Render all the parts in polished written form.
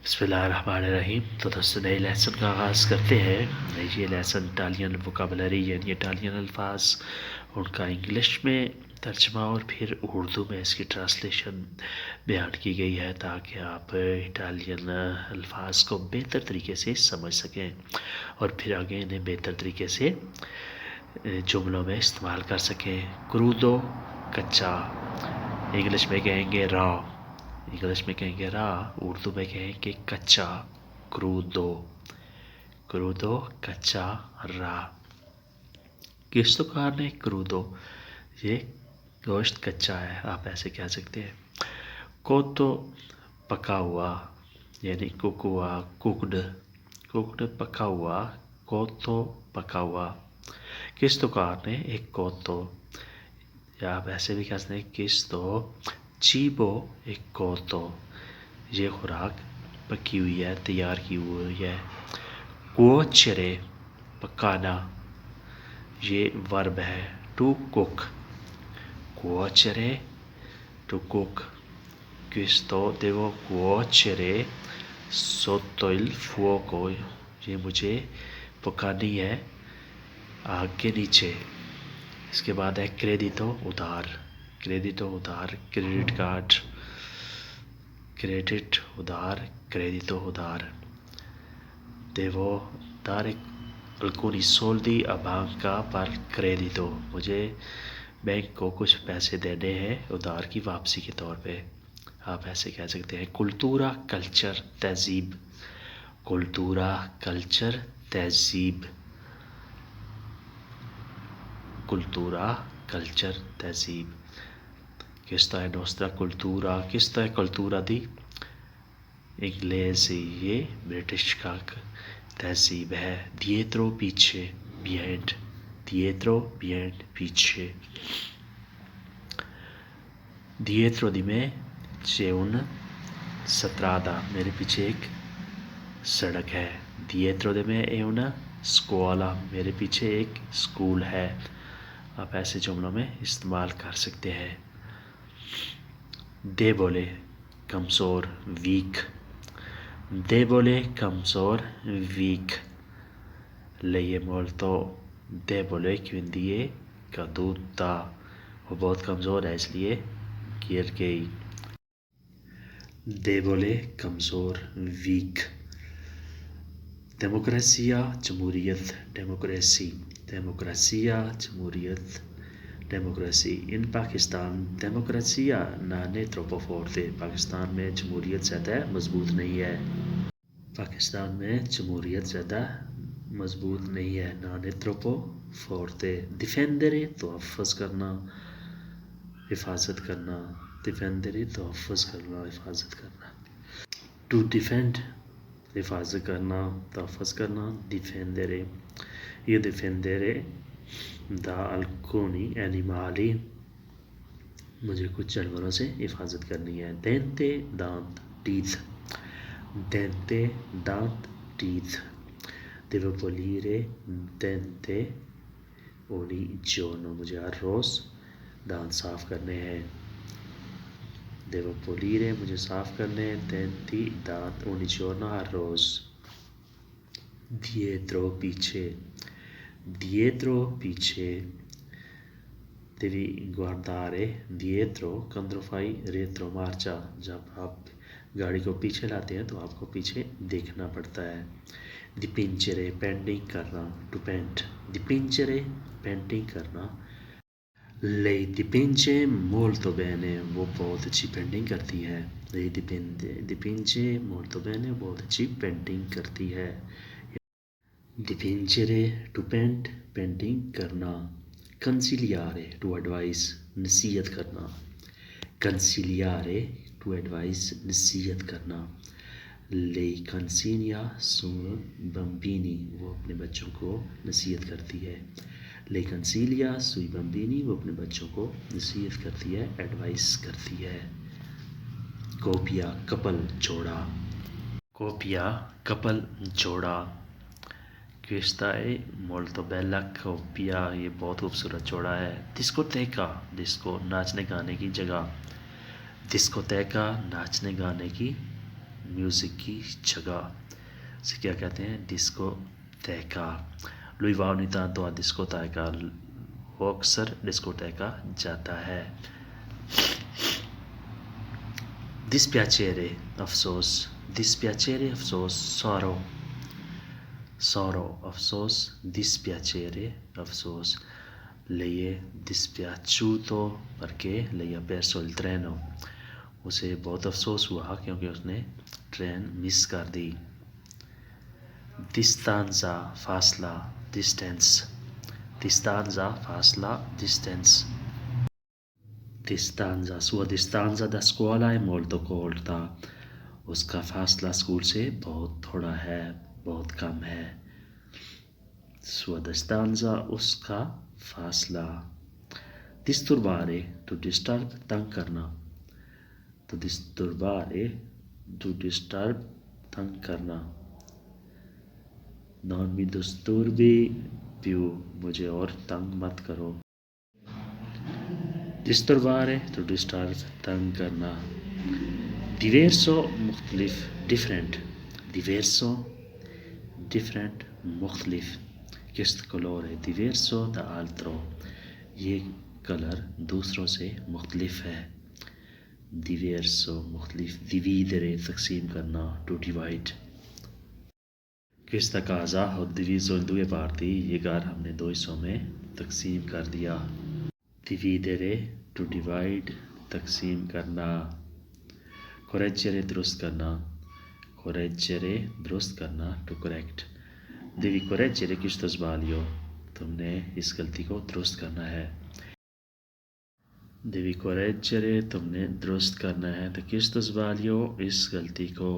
बिस्मिल्लाहिर्रहमानिर्रहीम। तो दोस्तों नए लेसन का आगाज़ करते हैं। ये लेसन इटालियन वोकाबलरी यानी इटालियन अल्फाज, उनका इंग्लिश में तर्जमा और फिर उर्दू में इसकी ट्रांसलेशन बयान की गई है ताकि आप इटालियन अल्फाज को बेहतर तरीके से समझ सकें और फिर आगे इन्हें बेहतर तरीके से जुमलों में इस्तेमाल कर सकें। क्रूदो कच्चा, इंग्लिश में कहेंगे रॉ, इंग्लिश में कहेंगे रा, उर्दू में कहेंगे कच्चा, क्रूदो, क्रूदो कच्चा रा। किस दुकान ने क्रूदो, ये गोश्त कच्चा है, आप ऐसे कह सकते हैं। कोतो पका हुआ यानी कुक हुआ, कुकड, कुकड पका हुआ, कोतो पका हुआ। किस दुकान ने एक कोतो, या आप ऐसे भी कह सकते हैं किस तो चीबो एक कोतो, ये खुराक पकी हुई है, तैयार की हुई है। कुओचरे पकाना, ये वर्ब है, टू कुक, कुओचरे टू कुक। क्विस्तो देवो कुओचरे sotto il fuoco, ये मुझे पकानी है आग के नीचे। इसके बाद है क्रेडितो उधार, क्रेडितो उधार, क्रेडिट कार्ड, क्रेडिट उधार, क्रेडितो उधार। देवो dare alcuni soldi a banca per credito, मुझे बैंक को कुछ पैसे देने हैं उधार की वापसी के तौर पे, आप ऐसे कह सकते हैं। कुल्तूरा कल्चर तहजीब, कुल्तूरा कल्चर तहजीब, कुल्तूरा कल्चर तहजीब। Questa è nostra cultura, questa è cultura di इंग्लेसी, ये ब्रिटिश का तहजीब है। dietro पीछे, behind, dietro behind पीछे। dietro di me c'è una strada, मेरे पीछे एक सड़क है। dietro di me è una scuola, मेरे पीछे एक स्कूल है। आप ऐसे जुमलों में इस्तेमाल कर सकते हैं। debole कमज़ोर, वीक, debole कमज़ोर, week. lei è molto debole quindi è caduta, वो बहुत कमज़ोर है इसलिए गिर गई। debole कमज़ोर, वीक। डेमोक्रेसिया जमहूरियत, डेमोक्रेसी, डेमोक्रेसिया जमहूरियत, डेमोक्रेसी। इन पाकिस्तान डेमोक्रेसिया non è troppo forte, पाकिस्तान में जमहूरियत ज़्यादा मजबूत नहीं है, पाकिस्तान में जमहूरियत ज़्यादा मजबूत नहीं है। non è troppo forte, difendere तहफ़्फ़ुज़ करना, हिफाजत करना, difendere तहफ़्फ़ुज़ करना, हिफाजत करना। to defend हिफाजत करना, तहफ़्फ़ुज़ करना, difendere। io difendere da alcuni animali, मुझे कुछ जानवरों से हिफाजत करनी है। dente दांत, teeth, dente दांत, teeth। devo pulire dente ogni giorno, मुझे हर रोज़ दांत साफ़ करने हैं। devo pulire मुझे साफ़ करने हैं, denti दांत, ogni giorno हर रोज़। dietro पीछे, dietro पीछे। devi guardare dietro quando fai retromarcia, जब आप गाड़ी को पीछे लाते हैं तो आपको पीछे देखना पड़ता है। dipingere पेंटिंग करना, to paint, dipingere पेंटिंग करना। lei dipinge molto bene, वो बहुत अच्छी पेंटिंग करती है। lei dipinge molto bene, बहुत अच्छी पेंटिंग करती है। dipingere to paint, पेंटिंग करना। consigliare to advise, नसीहत करना, consigliare to advise, नसीहत करना। lei consiglia sui bambini, वो अपने बच्चों को नसीहत करती है। lei consiglia sui bambini, वो अपने बच्चों को नसीहत करती है, एडवाइस करती है। coppia कपल जोड़ा, coppia कपल जोड़ा। questa è molto bella coppia, ये बहुत खूबसूरत जोड़ा है। discoteca, डिस्को नाचने गाने की जगह, discoteca नाचने गाने की म्यूज़िक की जगह से क्या कहते हैं, डिस्कोटेका। lui va ogni tanto a discoteca, वो अक्सर डिस्कोटेका जाता है। dispiacere अफसोस, dispiacere अफसोस, sorrow, sorrow अफसोस, dispiacere अफसोस। lei è dispiaciuto perché lei ha perso il treno, उसे बहुत अफसोस हुआ क्योंकि उसने ट्रेन मिस कर दी। distanza फासला, distance, distanza फासला, distance। distanza, sua distanza da scuola è molto corta, उसका फासला स्कूल से बहुत थोड़ा है, बहुत कम है। sua distanza उसका फासला। disturbare to disturb तंग करना, तो disturbare to disturb तंग करना। non mi disturbi più, मुझे और तंग मत करो। disturbare to disturb तंग करना। diverso मुख्तलिफ different, diverso different मुख्तलिफ। किस्त colore diverso da altro, ये कलर दूसरों से मुख्तलिफ है। diverso मुख्तलिफ। dividere तकसीम करना, to divide। questa casa ho diviso in due parti, ये घर हमने दो हिस्सों में तकसीम कर दिया। dividere to divide तकसीम करना। correggere दुरुस्त करना, correggere दुरुस्त करना, to correct। devi correggere questo sbaglio, तुमने इस गलती को दुरुस्त करना है। devi correggere तुमने दुरुस्त करना है, तो questo sbaglio इस गलती को।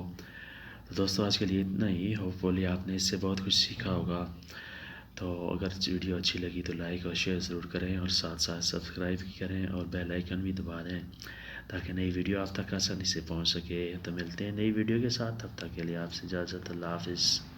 तो दोस्तों आज के लिए इतना ही, होपफुली आपने इससे बहुत कुछ सीखा होगा। तो अगर वीडियो अच्छी लगी तो लाइक और शेयर ज़रूर करें और साथ साथ सब्सक्राइब भी करें और बेल आइकन भी दबा दें ताकि नई वीडियो आप तक आसानी से पहुंच सके। तो मिलते हैं नई वीडियो के साथ, तब तक के लिए आपसे इजाज़त, अल्लाह हाफ़िज़।